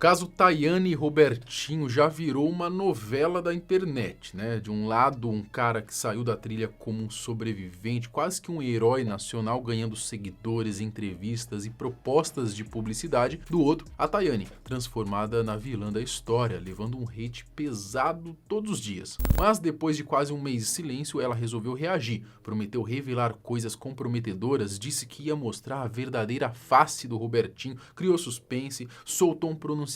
caso Tayane e Robertinho já virou uma novela da internet, né? De um lado, um cara que saiu da trilha como um sobrevivente, quase que um herói nacional, ganhando seguidores, entrevistas e propostas de publicidade. Do outro, a Tayane, transformada na vilã da história, levando um hate pesado todos os dias. Mas depois de quase um mês de silêncio, ela resolveu reagir, prometeu revelar coisas comprometedoras, disse que ia mostrar a verdadeira face do Robertinho, criou suspense, soltou um pronunciamento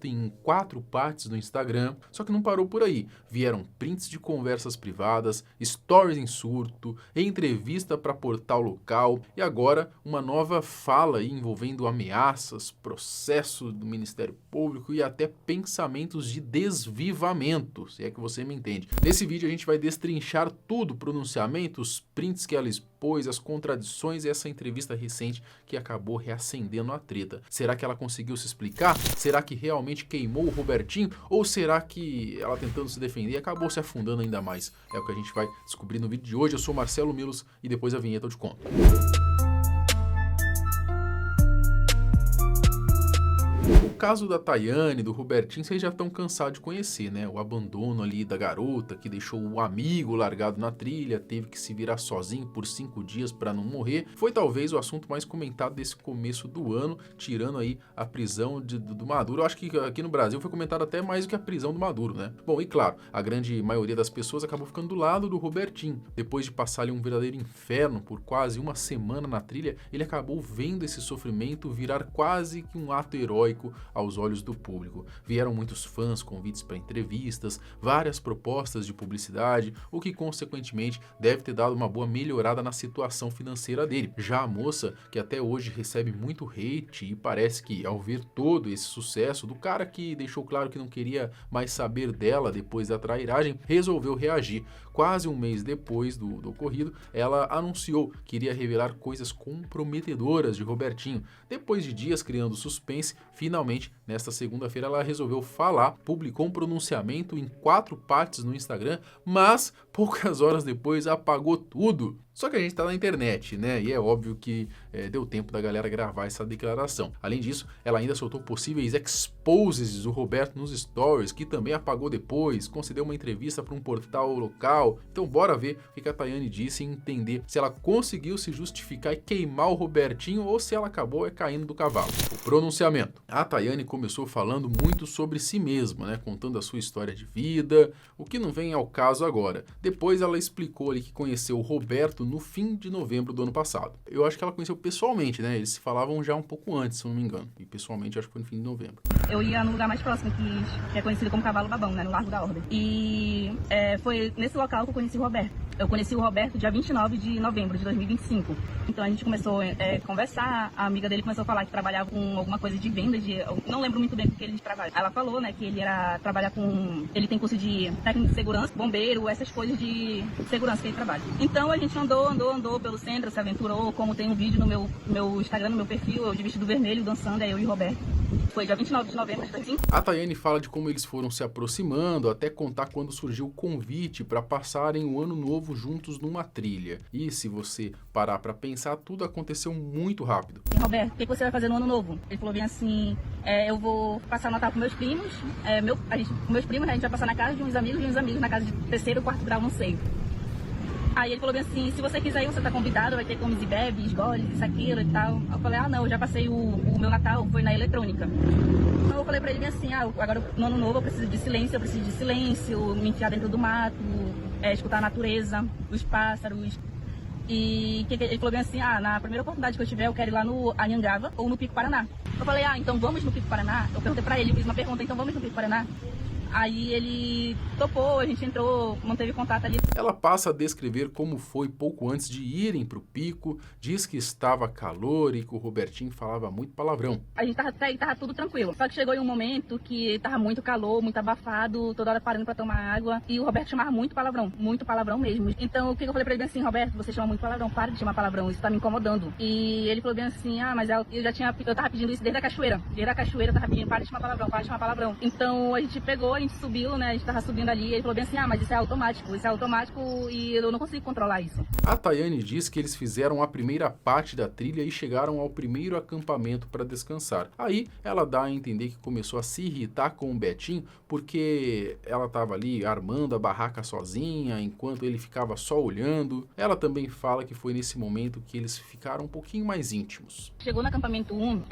em 4 partes no Instagram, só que não parou por aí. Vieram prints de conversas privadas, stories em surto, entrevista para portal local e agora uma nova fala aí envolvendo ameaças, processo do Ministério Público e até pensamentos de desvivamento, se é que você me entende. Nesse vídeo a gente vai destrinchar tudo, pronunciamentos, prints que ela expôs, as contradições e essa entrevista recente que acabou reacendendo a treta. Será que ela conseguiu se explicar? Será que realmente queimou o Robertinho? Ou será que ela tentando se defender acabou se afundando ainda mais? É o que a gente vai descobrir no vídeo de hoje. Eu sou Marcelo Milos e depois a vinheta eu te conto. O caso da Tayane, do Robertinho, vocês já estão cansados de conhecer, né? O abandono ali da garota que deixou o amigo largado na trilha, teve que se virar sozinho por 5 dias para não morrer. Foi talvez o assunto mais comentado desse começo do ano, tirando aí a prisão do Maduro. Eu acho que aqui no Brasil foi comentado até mais do que a prisão do Maduro, né? Bom, e claro, a grande maioria das pessoas acabou ficando do lado do Robertinho. Depois de passar ali um verdadeiro inferno por quase uma semana na trilha, ele acabou vendo esse sofrimento virar quase que um ato heróico aos olhos do público. Vieram muitos fãs, convites para entrevistas, várias propostas de publicidade, o que consequentemente deve ter dado uma boa melhorada na situação financeira dele. Já a moça, que até hoje recebe muito hate e parece que ao ver todo esse sucesso do cara que deixou claro que não queria mais saber dela depois da trairagem, resolveu reagir. Quase um mês depois do ocorrido, ela anunciou que iria revelar coisas comprometedoras de Robertinho. Depois de dias criando suspense, finalmente, nesta segunda-feira, ela resolveu falar, publicou um pronunciamento em 4 partes no Instagram, mas poucas horas depois apagou tudo. Só que a gente tá na internet, né? E é óbvio que deu tempo da galera gravar essa declaração. Além disso, ela ainda soltou possíveis exposes do Roberto nos stories, que também apagou depois, concedeu uma entrevista para um portal local. Então bora ver o que a Tayane disse e entender se ela conseguiu se justificar e queimar o Robertinho ou se ela acabou caindo do cavalo. O pronunciamento. A Tayane começou falando muito sobre si mesma, né? Contando a sua história de vida, o que não vem ao caso agora. Depois ela explicou ali que conheceu o Roberto no fim de novembro do ano passado. Eu acho que ela conheceu pessoalmente, né? Eles se falavam já um pouco antes, se eu não me engano. E pessoalmente acho que foi no fim de novembro. Eu ia no lugar mais próximo, que é conhecido como Cavalo Babão, né? No Largo da Ordem. E foi nesse local que eu conheci o Roberto. Eu conheci o Roberto dia 29 de novembro de 2025. Então a gente começou a conversar, a amiga dele começou a falar que trabalhava com alguma coisa de venda, eu não lembro muito bem com o que ele trabalha. Ela falou, né, que ele ele tem curso de técnico de segurança, bombeiro, essas coisas de segurança que ele trabalha. Então a gente andou pelo centro, se aventurou, como tem um vídeo no meu Instagram, no meu perfil, eu de vestido vermelho, dançando, eu e o Roberto. Foi dia 29 de novembro de 2025. A Tayane fala de como eles foram se aproximando, até contar quando surgiu o convite para passarem o ano novo juntos numa trilha. E se você parar para pensar, tudo aconteceu muito rápido. Roberto, o que você vai fazer no ano novo? Ele falou bem assim, eu vou passar o Natal com meus primos, meus primos, a gente vai passar na casa de uns amigos, na casa de 3º, 4º grau, não sei. Aí ele falou bem assim, se você quiser ir, você tá convidado, vai ter comes e bebes, goles, isso, aquilo e tal. Eu falei, não, eu já passei o meu Natal, foi na eletrônica. Então eu falei pra ele bem assim, agora no ano novo eu preciso de silêncio, me enfiar dentro do mato, escutar a natureza, os pássaros. E ele falou bem assim, na primeira oportunidade que eu tiver, eu quero ir lá no Anhangaba ou no Pico Paraná. Eu falei, então vamos no Pico Paraná? Eu perguntei pra ele, eu fiz uma pergunta, então vamos no Pico Paraná? Aí ele topou, a gente entrou, manteve contato ali. Ela passa a descrever como foi pouco antes de irem pro pico, diz que estava calor e que o Robertinho falava muito palavrão. A gente tava tudo tranquilo, só que chegou em um momento que tava muito calor, muito abafado, toda hora parando pra tomar água, e o Roberto chamava muito palavrão mesmo. Então o que eu falei pra ele bem assim, Roberto, você chama muito palavrão, para de chamar palavrão, isso tá me incomodando. E ele falou bem assim, mas eu tava pedindo isso desde a cachoeira eu tava pedindo, para de chamar palavrão. Então a gente pegou, a gente subiu, né? A gente tava subindo ali, ele falou bem assim, mas isso é automático e eu não consigo controlar isso. A Tayane diz que eles fizeram a primeira parte da trilha e chegaram ao primeiro acampamento para descansar. Aí ela dá a entender que começou a se irritar com o Betinho porque ela estava ali armando a barraca sozinha, enquanto ele ficava só olhando. Ela também fala que foi nesse momento que eles ficaram um pouquinho mais íntimos. Chegou no acampamento 1,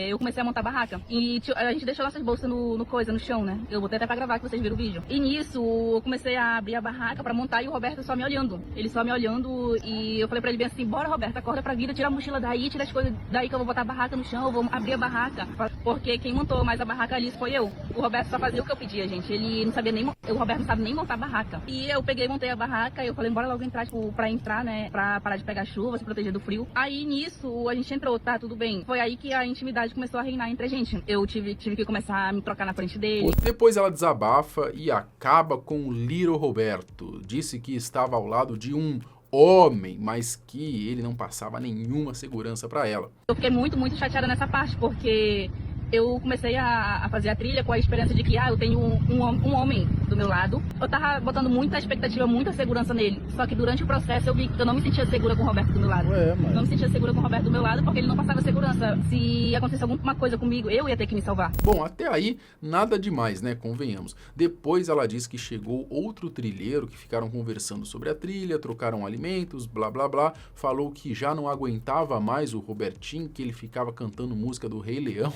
eu comecei a montar a barraca e a gente deixou nossas bolsas no chão, né? Eu botei até pra gravar que vocês viram o vídeo. E nisso, eu comecei a abrir a barraca pra montar e o Roberto só me olhando. Ele só me olhando e eu falei pra ele bem assim, bora Roberto, acorda pra vida, tira a mochila daí, tira as coisas daí que eu vou botar a barraca no chão, eu vou abrir a barraca. Porque quem montou mais a barraca ali foi eu. O Roberto só fazia o que eu pedia, gente. Ele não sabia nem, o Roberto não sabe nem montar a barraca. E eu peguei, montei a barraca e eu falei, bora logo entrar, tipo, pra entrar, né, pra parar de pegar chuva, se proteger do frio. Aí nisso, a gente entrou, tá, tudo bem. Foi aí que a intimidade começou a reinar entre a gente. Eu tive que começar a me trocar na frente dele. Depois ela desabafa e acaba com o Little Roberto. Disse que estava ao lado de um homem, mas que ele não passava nenhuma segurança pra ela. Eu fiquei muito, muito chateada nessa parte, porque eu comecei a fazer a trilha com a esperança de que eu tenho um homem do meu lado. Eu tava botando muita expectativa, muita segurança nele. Só que durante o processo eu vi que eu não me sentia segura com o Roberto do meu lado. Não me sentia segura com o Roberto do meu lado porque ele não passava segurança. Se acontecesse alguma coisa comigo, eu ia ter que me salvar. Bom, até aí nada demais, né? Convenhamos. Depois ela diz que chegou outro trilheiro que ficaram conversando sobre a trilha, trocaram alimentos, blá blá blá. Falou que já não aguentava mais o Robertinho, que ele ficava cantando música do Rei Leão.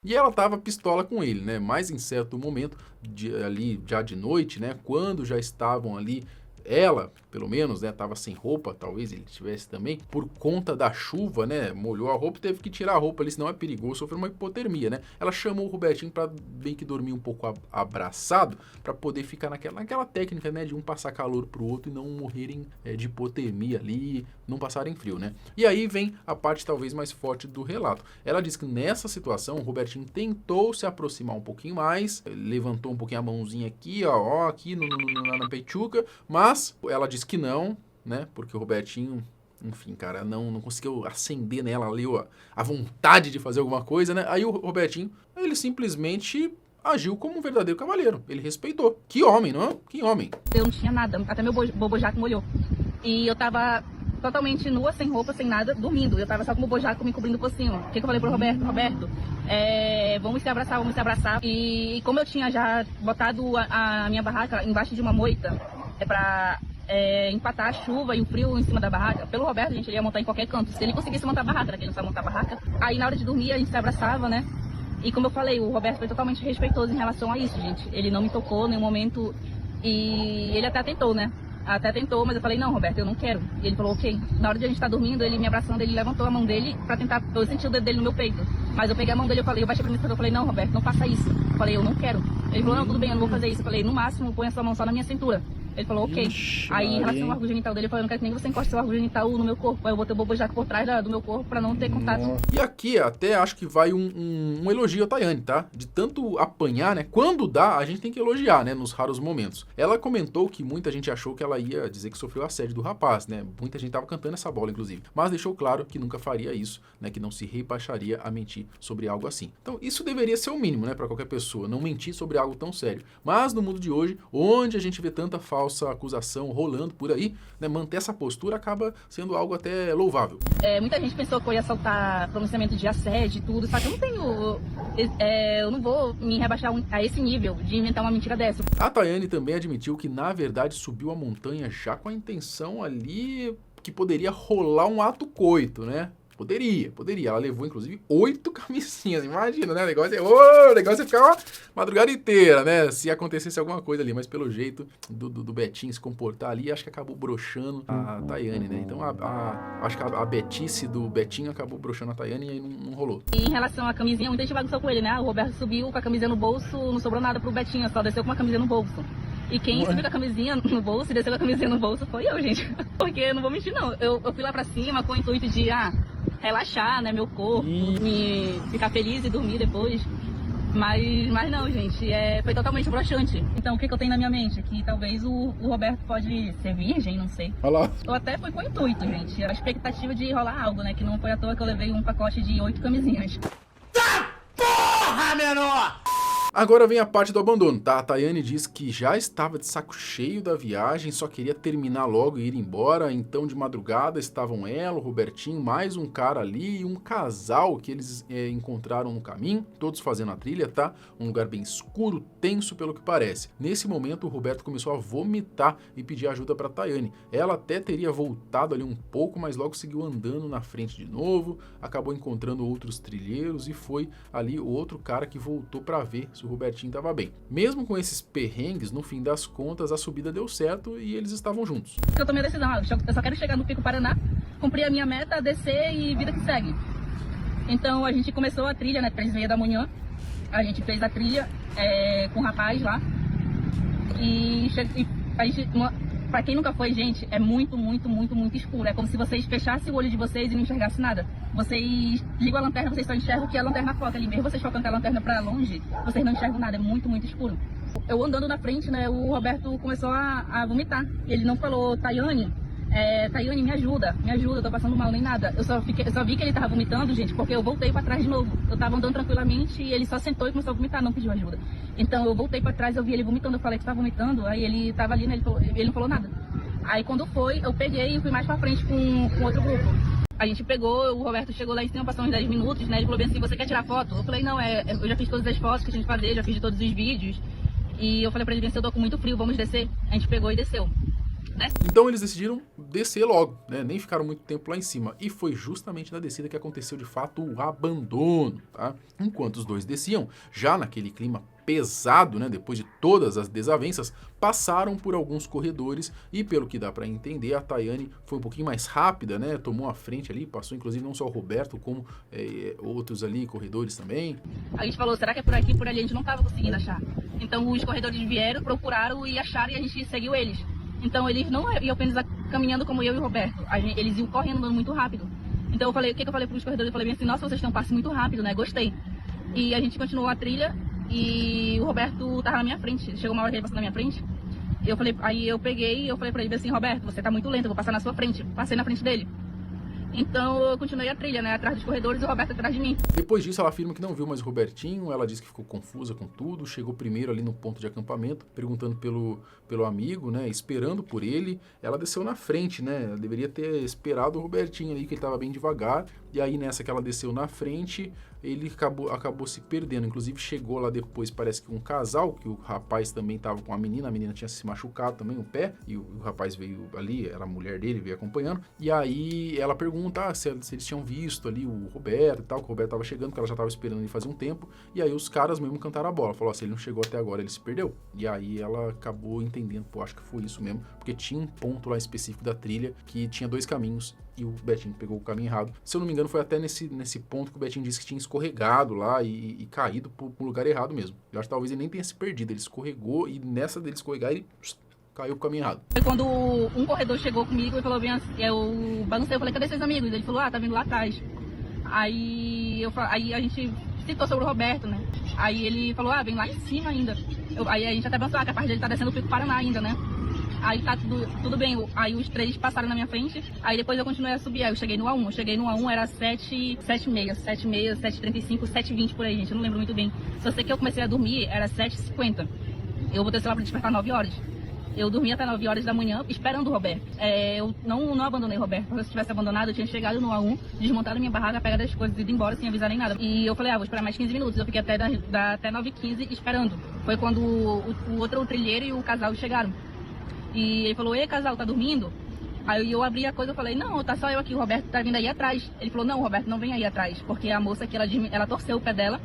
E ela tava pistola com ele, né? Mas em certo momento, ali já de noite, né? Quando já estavam ali, ela, pelo menos, né? Tava sem roupa, talvez ele tivesse também. Por conta da chuva, né? Molhou a roupa e teve que tirar a roupa ali, senão é perigoso sofrer uma hipotermia, né? Ela chamou o Robertinho pra bem que dormir um pouco abraçado, pra poder ficar naquela técnica, né? De um passar calor pro outro e não morrerem de hipotermia ali, não passarem frio, né? E aí vem a parte talvez mais forte do relato. Ela diz que nessa situação, o Robertinho tentou se aproximar um pouquinho mais, levantou um pouquinho a mãozinha aqui, ó aqui na peituca, mas ela diz que não, né? Porque o Robertinho, enfim, cara, não conseguiu acender nela ali a vontade de fazer alguma coisa, né? Aí o Robertinho, ele simplesmente agiu como um verdadeiro cavalheiro. Ele respeitou. Que homem, não é? Que homem. Eu não tinha nada, até meu bobojaco molhou. E eu tava totalmente nua, sem roupa, sem nada, dormindo. Eu tava só com o bobojaco me cobrindo por cima. O que eu falei pro Roberto? Roberto, vamos se abraçar. E como eu tinha já botado a minha barraca embaixo de uma moita, pra empatar a chuva e o frio em cima da barraca, pelo Roberto, gente, ele ia montar em qualquer canto. Se ele conseguisse montar a barraca, né, que ele não sabe montar a barraca. Aí na hora de dormir a gente se abraçava, né? E como eu falei, o Roberto foi totalmente respeitoso em relação a isso, gente. Ele não me tocou em nenhum momento e ele até tentou, né? Mas eu falei, não, Roberto, eu não quero. E ele falou, ok. Na hora de a gente estar dormindo, ele me abraçando, ele levantou a mão dele pra tentar, eu senti o dedo dele no meu peito. Mas eu peguei a mão dele, eu baixei pra mim, eu falei, não, Roberto, não faça isso. Eu falei, eu não quero. Ele falou, não, tudo bem, eu não vou fazer isso. Eu falei, no máximo, põe a sua mão só na minha cintura. Ele falou, ok. Aí, em relação ao órgão genital dele, eu falei, eu não quero que nem você encoste seu órgão genital no meu corpo. Aí eu botei o bobojaco por trás do meu corpo pra não ter contato. E aqui até acho que vai um elogio a Tayane, tá? De tanto apanhar, né? Quando dá, a gente tem que elogiar, né? Nos raros momentos. Ela comentou que muita gente achou que ela ia dizer que sofreu assédio do rapaz, né? Muita gente tava cantando essa bola, inclusive. Mas deixou claro que nunca faria isso, né? Que não se rebaixaria a mentir sobre algo assim. Então, isso deveria ser o mínimo, né? Pra qualquer pessoa, não mentir sobre algo tão sério. Mas no mundo de hoje, onde a gente vê tanta falsa acusação rolando por aí, né, manter essa postura acaba sendo algo até louvável. Muita gente pensou que eu ia soltar pronunciamento de assédio e tudo, só que eu não vou me rebaixar a esse nível de inventar uma mentira dessa. A Tayane também admitiu que na verdade subiu a montanha já com a intenção ali que poderia rolar um ato coito, né? Poderia. Ela levou, inclusive, 8 camisinhas. Imagina, né? O negócio é ficar uma madrugada inteira, né? Se acontecesse alguma coisa ali. Mas pelo jeito do Betinho se comportar ali, acho que acabou broxando a Tayane, né? Então, acho que a betice do Betinho acabou broxando a Tayane e aí não rolou. E em relação à camisinha, muita gente bagunçou com ele, né? O Roberto subiu com a camisinha no bolso, não sobrou nada pro Betinho, só desceu com uma camisinha no bolso. E quem subiu com a camisinha no bolso e desceu com a camisinha no bolso foi eu, gente. Porque eu não vou mentir, não. Eu fui lá pra cima com o intuito de, relaxar, né, meu corpo, me ficar feliz e dormir depois. Mas não, gente, foi totalmente broxante. Então, o que eu tenho na minha mente? Que talvez o Roberto pode ser virgem, não sei. Olha lá. Ou até foi com o intuito, gente. A expectativa de rolar algo, né, que não foi à toa que eu levei um pacote de 8 camisinhas. Tá porra, menor! Agora vem a parte do abandono, tá? A Tayane diz que já estava de saco cheio da viagem, só queria terminar logo e ir embora. Então, de madrugada, estavam ela, o Robertinho, mais um cara ali e um casal que eles encontraram no caminho, todos fazendo a trilha, tá? Um lugar bem escuro, tenso pelo que parece. Nesse momento, o Roberto começou a vomitar e pedir ajuda para Tayane. Ela até teria voltado ali um pouco, mas logo seguiu andando na frente de novo, acabou encontrando outros trilheiros e foi ali o outro cara que voltou para ver se o Robertinho estava bem. Mesmo com esses perrengues, no fim das contas, a subida deu certo e eles estavam juntos. Eu tomei a decisão, eu só quero chegar no Pico Paraná, cumprir a minha meta, descer e vida que segue. Então a gente começou a trilha, né, 3h30 da manhã. A gente fez a trilha com um rapaz lá. E a gente, pra quem nunca foi, gente, é muito escuro. É como se vocês fechassem o olho de vocês e não enxergassem nada. Vocês ligam a lanterna, vocês só enxergam o que a lanterna foca ali. Mesmo vocês focando a lanterna pra longe, vocês não enxergam nada, é muito escuro. Eu andando na frente, né, o Roberto começou a vomitar. Ele não falou, Tayane, me ajuda, eu tô passando mal nem nada. Eu só vi que ele tava vomitando, gente, porque eu voltei pra trás de novo. Eu tava andando tranquilamente e ele só sentou e começou a vomitar, não pediu ajuda. Então eu voltei pra trás, eu vi ele vomitando, eu falei que tá vomitando, aí ele tava ali, né, ele não falou nada. Aí quando foi, eu peguei e fui mais pra frente com outro grupo. A gente pegou, o Roberto chegou lá em cima, passou uns 10 minutos, né, ele falou bem assim, você quer tirar foto? Eu falei, não, eu já fiz todas as fotos que a gente fazer, já fiz de todos os vídeos. E eu falei pra ele, eu tô com muito frio, vamos descer. A gente pegou e desceu. Né? Então eles decidiram descer logo, né? Nem ficaram muito tempo lá em cima. E foi justamente na descida que aconteceu de fato o abandono, tá? Enquanto os dois desciam, já naquele clima pesado, né? Depois de todas as desavenças, passaram por alguns corredores e, pelo que dá para entender, a Tayane foi um pouquinho mais rápida, né? Tomou a frente ali, passou inclusive não só o Roberto, como outros ali, corredores também. A gente falou, será que é por aqui, por ali? A gente não tava conseguindo achar. Então os corredores vieram, procuraram e acharam e a gente seguiu eles. Então eles não iam apenas caminhando como eu e o Roberto, eles iam correndo, andando muito rápido. Então eu falei, o que eu falei para os corredores? Eu falei bem assim, nossa, vocês têm um passe muito rápido, né? Gostei. E a gente continuou a trilha e o Roberto tava na minha frente. Chegou uma hora que ele passou na minha frente. Aí eu peguei e eu falei para ele assim, Roberto, você tá muito lento, eu vou passar na sua frente. Passei na frente dele. Então eu continuei a trilha, né, atrás dos corredores e o Roberto atrás de mim. Depois disso ela afirma que não viu mais o Robertinho, ela disse que ficou confusa com tudo, chegou primeiro ali no ponto de acampamento, perguntando pelo amigo, né, esperando por ele. Ela desceu na frente, né, ela deveria ter esperado o Robertinho ali, que ele estava bem devagar, e aí nessa que ela desceu na frente, ele acabou se perdendo. Inclusive chegou lá depois, parece que um casal, que o rapaz também estava com a menina tinha se machucado também o pé, e o rapaz veio ali, era a mulher dele, veio acompanhando, e aí ela pergunta se eles tinham visto ali o Roberto e tal, que o Roberto estava chegando, que ela já estava esperando ele fazia um tempo, e aí os caras mesmo cantaram a bola, falou, se ele não chegou até agora, ele se perdeu. E aí ela acabou entendendo, pô, acho que foi isso mesmo, porque tinha um ponto lá específico da trilha que tinha 2 caminhos, e o Betinho pegou o caminho errado. Se eu não me engano, foi até nesse ponto que o Betinho disse que tinha escorregado lá e caído pro lugar errado mesmo. Eu acho que talvez ele nem tenha se perdido, ele escorregou e nessa dele escorregar, ele caiu pro caminho errado. Foi quando um corredor chegou comigo e falou bem assim, eu balancei, eu falei, cadê seus amigos? Ele falou, tá vindo lá atrás. Aí a gente citou sobre o Roberto, né? Aí ele falou, vem lá em cima ainda. Aí a gente até pensou, que a parte dele tá descendo o Pico Paraná ainda, né? Aí tá tudo bem, aí os 3 passaram na minha frente, aí depois eu continuei a subir, aí eu cheguei no A1, era 7h30, 7h35, 7h20 por aí, gente, eu não lembro muito bem. Só sei que eu comecei a dormir, era 7h50, eu botei o celular pra despertar 9 horas. Eu dormi até 9 horas da manhã esperando o Roberto. Eu não abandonei o Roberto, porque se eu tivesse abandonado eu tinha chegado no A1, desmontado minha barraca, pegado as coisas e ido embora sem avisar nem nada. E eu falei, vou esperar mais 15 minutos, eu fiquei até 9h15 esperando. Foi quando o outro trilheiro e o casal chegaram. E ele falou, ei casal, tá dormindo? Aí eu abri a coisa e falei, não, tá só eu aqui, o Roberto tá vindo aí atrás. Ele falou, não, o Roberto não vem aí atrás, porque a moça aqui, ela torceu o pé dela,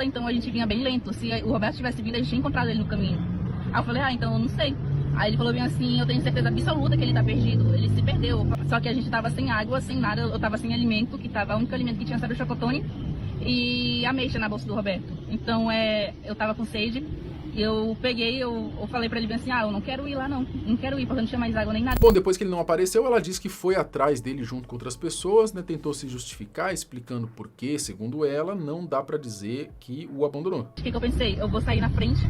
então a gente vinha bem lento. Se o Roberto tivesse vindo, a gente tinha encontrado ele no caminho. Aí eu falei, então eu não sei. Aí ele falou bem assim, eu tenho certeza absoluta que ele tá perdido, ele se perdeu. Só que a gente tava sem água, sem nada, eu tava sem alimento, o único alimento que tinha era o chocotone e a ameixa na bolsa do Roberto. Então eu tava com sede. Eu peguei, eu falei pra ele bem assim, eu não quero ir lá não quero ir, porque não tinha mais água nem nada. Bom, depois que ele não apareceu, ela disse que foi atrás dele junto com outras pessoas, né, tentou se justificar, explicando por que, segundo ela, não dá pra dizer que o abandonou. O que eu pensei? Eu vou sair na frente,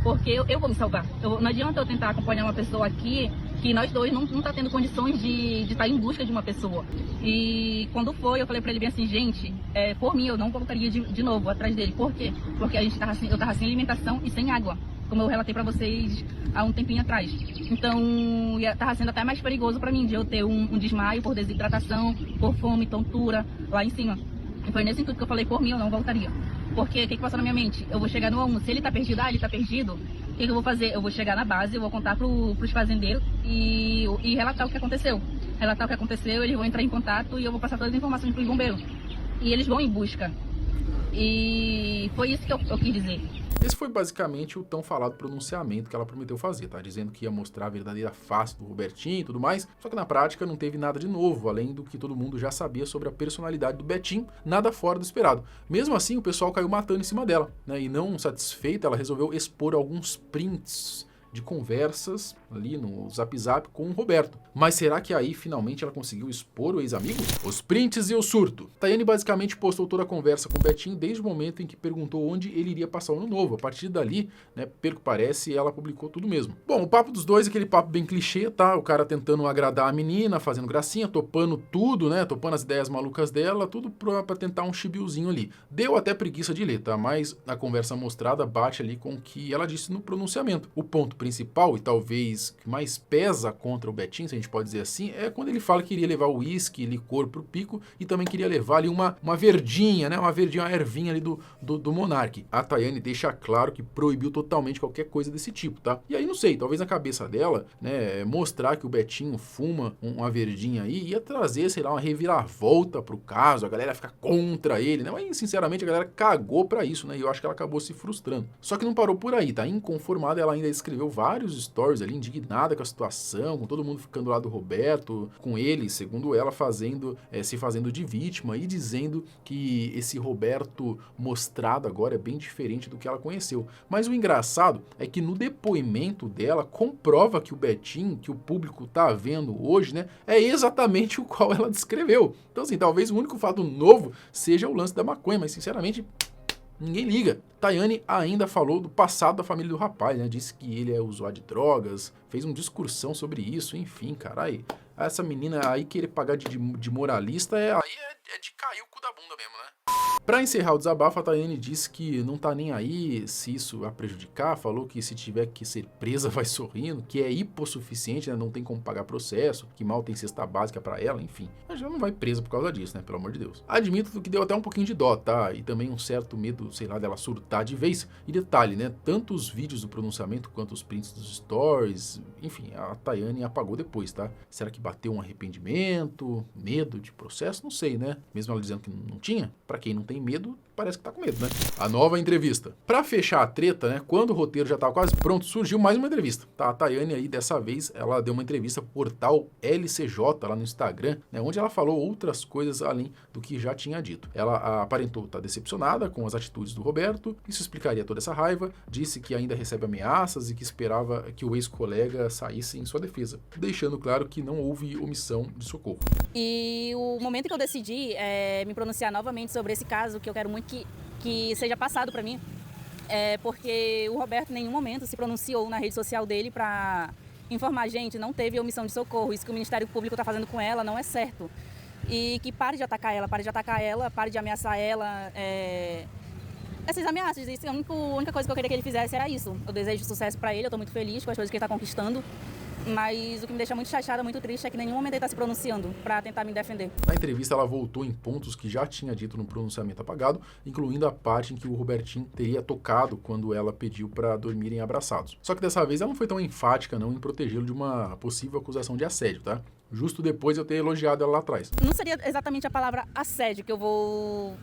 porque eu vou me salvar. Não adianta eu tentar acompanhar uma pessoa aqui que nós dois não tá tendo condições de estar em busca de uma pessoa. E quando foi, eu falei pra ele bem assim, gente, por mim eu não voltaria de novo atrás dele. Por quê? Porque eu tava sem alimentação e sem água, como eu relatei pra vocês há um tempinho atrás. Então, tava sendo até mais perigoso pra mim de eu ter um desmaio por desidratação, por fome, tontura, lá em cima. E foi nesse intuito que eu falei, por mim eu não voltaria. Porque o que passou na minha mente? Eu vou chegar no 1, se ele tá perdido, ele tá perdido, o que eu vou fazer? Eu vou chegar na base, eu vou contar pros fazendeiros e relatar o que aconteceu. Relatar o que aconteceu, eles vão entrar em contato e eu vou passar todas as informações pros bombeiros. E eles vão em busca. E foi isso que eu quis dizer. Esse foi basicamente o tão falado pronunciamento que ela prometeu fazer, tá? Dizendo que ia mostrar a verdadeira face do Robertinho e tudo mais, só que na prática não teve nada de novo, além do que todo mundo já sabia sobre a personalidade do Betinho, nada fora do esperado. Mesmo assim, o pessoal caiu matando em cima dela, né? E não satisfeita, ela resolveu expor alguns prints de conversas ali no Zap Zap com o Roberto. Mas será que aí finalmente ela conseguiu expor o ex-amigo? Os prints e o surto. Tayane basicamente postou toda a conversa com o Betinho desde o momento em que perguntou onde ele iria passar o ano novo. A partir dali, né, pelo que parece, ela publicou tudo mesmo. Bom, o papo dos dois é aquele papo bem clichê, tá? O cara tentando agradar a menina, fazendo gracinha, topando tudo, né? Topando as ideias malucas dela, tudo pra tentar um chibiozinho ali. Deu até preguiça de ler, tá? Mas a conversa mostrada bate ali com o que ela disse no pronunciamento. O ponto principal, e talvez que mais pesa contra o Betinho, se a gente pode dizer assim, é quando ele fala que iria levar uísque, licor pro Pico e também queria levar ali uma verdinha, né? Uma verdinha, uma ervinha ali do Monark. A Tayane deixa claro que proibiu totalmente qualquer coisa desse tipo, tá? E aí, não sei, talvez na cabeça dela, né, mostrar que o Betinho fuma uma verdinha aí ia trazer, sei lá, uma reviravolta pro caso, a galera ia ficar contra ele, né? Mas, sinceramente, a galera cagou pra isso, né? E eu acho que ela acabou se frustrando. Só que não parou por aí, tá? Inconformada, ela ainda escreveu vários stories ali, indignada com a situação, com todo mundo ficando lá do Roberto, com ele, segundo ela, se fazendo de vítima e dizendo que esse Roberto mostrado agora é bem diferente do que ela conheceu. Mas o engraçado é que no depoimento dela comprova que o Betinho, que o público tá vendo hoje, né, é exatamente o qual ela descreveu. Então, assim, talvez o único fato novo seja o lance da maconha, mas sinceramente ninguém liga. Tayane ainda falou do passado da família do rapaz, né? Disse que ele é usuário de drogas, fez uma discussão sobre isso, enfim, caralho. Essa menina aí querer pagar de moralista é de cair o cu da bunda mesmo, né? Pra encerrar o desabafo, a Tayane disse que não tá nem aí se isso a prejudicar, falou que se tiver que ser presa vai sorrindo, que é hipossuficiente, né, não tem como pagar processo, que mal tem cesta básica pra ela, enfim. Mas já não vai presa por causa disso, né, pelo amor de Deus. Admito que deu até um pouquinho de dó, tá, e também um certo medo, sei lá, dela surtar de vez. E detalhe, né, tanto os vídeos do pronunciamento quanto os prints dos stories, enfim, a Tayane apagou depois, tá. Será que bateu um arrependimento, medo de processo? Não sei, né, mesmo ela dizendo que não tinha. Pra quem não tem medo, parece que tá com medo, né? A nova entrevista. Pra fechar a treta, né, quando o roteiro já tava quase pronto, surgiu mais uma entrevista. Tá, a Tayane aí, dessa vez, ela deu uma entrevista pro portal LCJ, lá no Instagram, né, onde ela falou outras coisas além do que já tinha dito. Ela aparentou estar decepcionada com as atitudes do Roberto, isso explicaria toda essa raiva, disse que ainda recebe ameaças e que esperava que o ex-colega saísse em sua defesa, deixando claro que não houve omissão de socorro. E o momento que eu decidi me pronunciar novamente sobre esse caso, que eu quero muito que seja passado para mim, porque o Roberto em nenhum momento se pronunciou na rede social dele para informar, gente, não teve omissão de socorro, isso que o Ministério Público está fazendo com ela não é certo. E que pare de atacar ela, pare de ameaçar ela. Essas ameaças, isso, a única coisa que eu queria que ele fizesse era isso. Eu desejo sucesso para ele, eu estou muito feliz com as coisas que ele está conquistando. Mas o que me deixa muito chateada, muito triste, é que em nenhum momento ele está se pronunciando para tentar me defender. Na entrevista, ela voltou em pontos que já tinha dito no pronunciamento apagado, incluindo a parte em que o Robertinho teria tocado quando ela pediu para dormirem abraçados. Só que dessa vez ela não foi tão enfática não em protegê-lo de uma possível acusação de assédio, tá? Justo depois de eu ter elogiado ela lá atrás. Não seria exatamente a palavra assédio que eu vou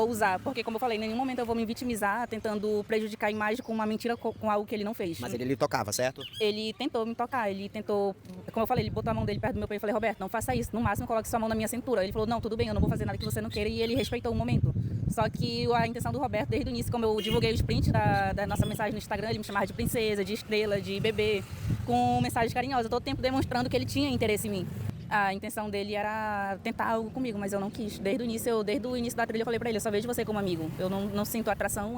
usar, porque, como eu falei, em nenhum momento eu vou me vitimizar tentando prejudicar a imagem com uma mentira, com algo que ele não fez. Mas ele lhe tocava, certo? Ele tentou me tocar, ele tentou, como eu falei, ele botou a mão dele perto do meu peito e falei, Roberto, não faça isso, no máximo coloque sua mão na minha cintura. Ele falou, não, tudo bem, eu não vou fazer nada que você não queira, e ele respeitou o momento. Só que a intenção do Roberto, desde o início, como eu divulguei os prints da nossa mensagem no Instagram, ele me chamava de princesa, de estrela, de bebê, com mensagens carinhosas, todo tempo demonstrando que ele tinha interesse em mim. A intenção dele era tentar algo comigo, mas eu não quis. Desde o início da trilha eu falei pra ele, eu só vejo você como amigo. Eu não sinto atração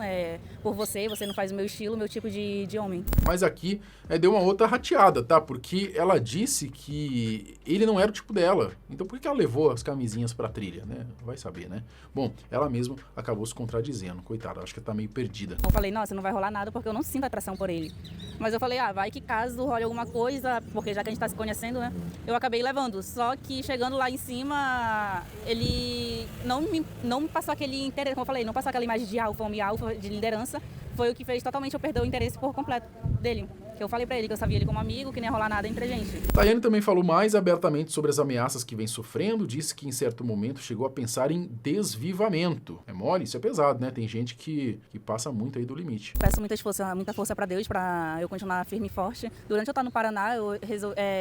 por você não faz o meu estilo, o meu tipo de homem. Mas aqui deu uma outra rateada, tá? Porque ela disse que ele não era o tipo dela. Então por que ela levou as camisinhas pra trilha, né? Vai saber, né? Bom, ela mesma acabou se contradizendo. Coitada, acho que tá meio perdida. Eu falei, nossa, não vai rolar nada porque eu não sinto atração por ele. Mas eu falei, vai que caso role alguma coisa, porque já que a gente tá se conhecendo, né? Eu acabei levando. Só que chegando lá em cima, ele não me passou aquele interesse, como eu falei, não passou aquela imagem de alfa, homem alfa, de liderança. Foi o que fez totalmente eu perder o interesse por completo dele. Que eu falei pra ele que eu sabia ele como amigo, que não ia rolar nada entre a gente. Tayane também falou mais abertamente sobre as ameaças que vem sofrendo, disse que em certo momento chegou a pensar em desvivamento. É mole? Isso é pesado, né? Tem gente que passa muito aí do limite. Peço muita força pra Deus, pra eu continuar firme e forte. Durante eu estar no Paraná, eu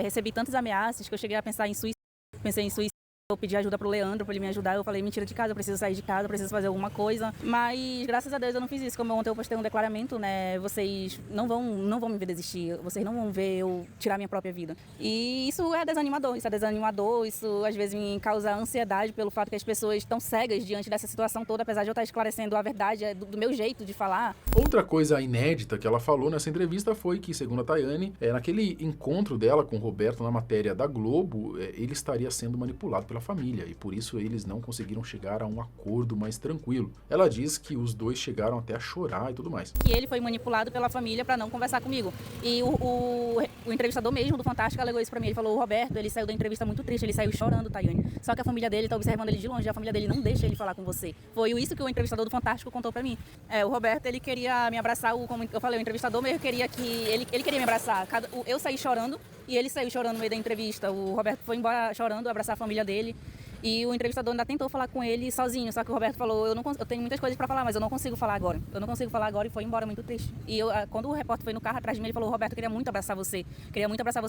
recebi tantas ameaças que eu cheguei a pensar em suicídio. Pensei em suicídio. Eu pedi ajuda pro Leandro, pra ele me ajudar. Eu falei, mentira de casa, eu preciso sair de casa, eu preciso fazer alguma coisa. Mas, graças a Deus, eu não fiz isso. Como ontem eu postei um declaramento, né? Vocês não vão me ver desistir. Vocês não vão ver eu tirar minha própria vida. E isso é desanimador. Isso às vezes me causa ansiedade pelo fato que as pessoas estão cegas diante dessa situação toda, apesar de eu estar esclarecendo a verdade do meu jeito de falar. Outra coisa inédita que ela falou nessa entrevista foi que, segundo a Tayane, naquele encontro dela com o Roberto na matéria da Globo, ele estaria sendo manipulado pela família e por isso eles não conseguiram chegar a um acordo mais tranquilo. Ela diz que os dois chegaram até a chorar e tudo mais. Que ele foi manipulado pela família para não conversar comigo. E o entrevistador mesmo do Fantástico alegou isso para mim. Ele falou, o Roberto, ele saiu da entrevista muito triste, ele saiu chorando, Tayane. Só que a família dele tá observando ele de longe, a família dele não deixa ele falar com você. Foi isso que o entrevistador do Fantástico contou para mim. O Roberto, ele queria me abraçar, como eu falei, o entrevistador mesmo queria que ele queria me abraçar. Eu saí chorando e ele saiu chorando no meio da entrevista. O Roberto foi embora chorando, abraçar a família dele. E o entrevistador ainda tentou falar com ele sozinho, só que o Roberto falou, eu tenho muitas coisas para falar, mas eu não consigo falar agora. E foi embora muito triste. E quando o repórter foi no carro atrás de mim, ele falou, Roberto, eu queria muito abraçar você,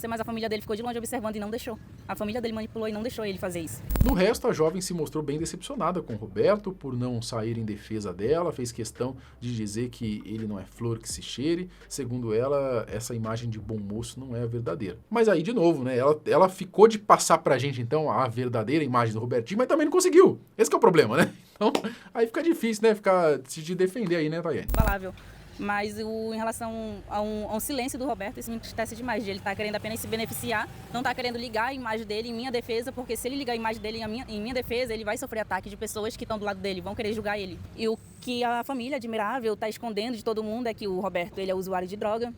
mas a família dele ficou de longe observando e não deixou. A família dele manipulou e não deixou ele fazer isso. No resto, a jovem se mostrou bem decepcionada com o Roberto por não sair em defesa dela, fez questão de dizer que ele não é flor que se cheire. Segundo ela, essa imagem de bom moço não é a verdadeira. Mas aí, de novo, né, ela ficou de passar pra gente, então, a verdadeira imagem do Robertinho, mas também não conseguiu. Esse que é o problema, né? Então, aí fica difícil, né? Se defender aí, né, Tayane? Falável. Mas em relação ao silêncio do Roberto, isso me entristece demais. Ele tá querendo apenas se beneficiar, não tá querendo ligar a imagem dele em minha defesa, porque se ele ligar a imagem dele em minha defesa, ele vai sofrer ataque de pessoas que estão do lado dele, vão querer julgar ele. E o que a família admirável tá escondendo de todo mundo é que o Roberto, ele é usuário de droga,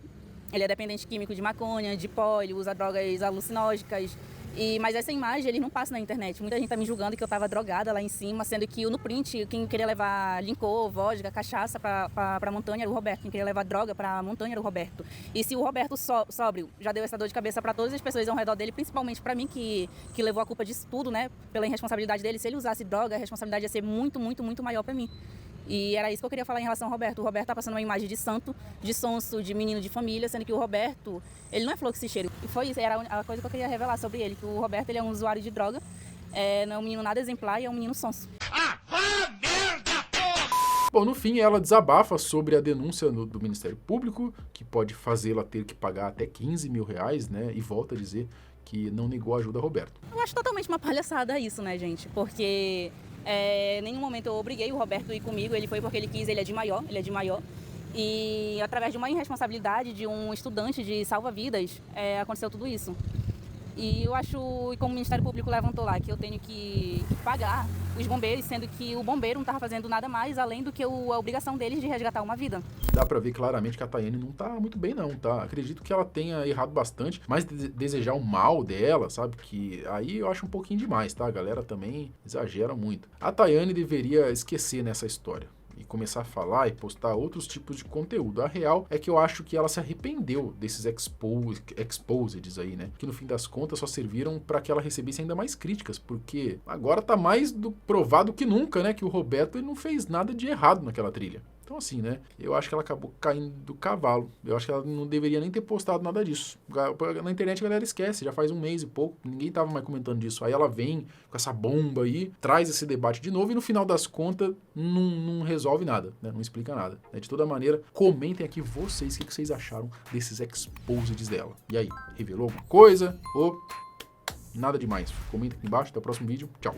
ele é dependente químico de maconha, de pó, ele usa drogas alucinógenas. Mas essa imagem ele não passa na internet. Muita gente tá me julgando que eu tava drogada lá em cima, sendo que no print, quem queria levar licor, vodka, cachaça pra montanha era o Roberto. Quem queria levar droga pra montanha era o Roberto. E se o Roberto sóbrio já deu essa dor de cabeça pra todas as pessoas ao redor dele, principalmente pra mim, que levou a culpa disso tudo, né? Pela irresponsabilidade dele, se ele usasse droga, a responsabilidade ia ser muito, muito, muito maior pra mim. E era isso que eu queria falar em relação ao Roberto. O Roberto tá passando uma imagem de santo, de sonso, de menino de família, sendo que o Roberto, ele não é flor que se cheira. E foi isso, era a coisa que eu queria revelar sobre ele, que o Roberto, ele é um usuário de droga, não é um menino nada exemplar e é um menino sonso. Bom, no fim, ela desabafa sobre a denúncia do Ministério Público, que pode fazê-la ter que pagar até 15 mil reais, né? E volta a dizer que não negou ajuda a Roberto. Eu acho totalmente uma palhaçada isso, né, gente? Porque em nenhum momento eu obriguei o Roberto a ir comigo, ele foi porque ele quis, ele é de maior. E através de uma irresponsabilidade de um estudante de salva-vidas, aconteceu tudo isso. E eu acho, e como o Ministério Público levantou lá, que eu tenho que pagar os bombeiros, sendo que o bombeiro não estava fazendo nada mais além do que a obrigação deles de resgatar uma vida. Dá pra ver claramente que a Tayane não tá muito bem não, tá? Acredito que ela tenha errado bastante, mas desejar o mal dela, sabe? Que aí eu acho um pouquinho demais, tá? A galera também exagera muito. A Tayane deveria esquecer nessa história e começar a falar e postar outros tipos de conteúdo. A real é que eu acho que ela se arrependeu desses exposeds aí, né? Que no fim das contas só serviram para que ela recebesse ainda mais críticas, porque agora tá mais provado que nunca, né? Que o Roberto ele não fez nada de errado naquela trilha. Então assim, né, eu acho que ela acabou caindo do cavalo. Eu acho que ela não deveria nem ter postado nada disso. Na internet a galera esquece, já faz um mês e pouco, ninguém tava mais comentando disso. Aí ela vem com essa bomba aí, traz esse debate de novo e no final das contas não resolve nada, né, não explica nada. De toda maneira, comentem aqui vocês o que vocês acharam desses exposeds dela. E aí, revelou alguma coisa? Ou Nada demais. Comenta aqui embaixo, até o próximo vídeo. Tchau.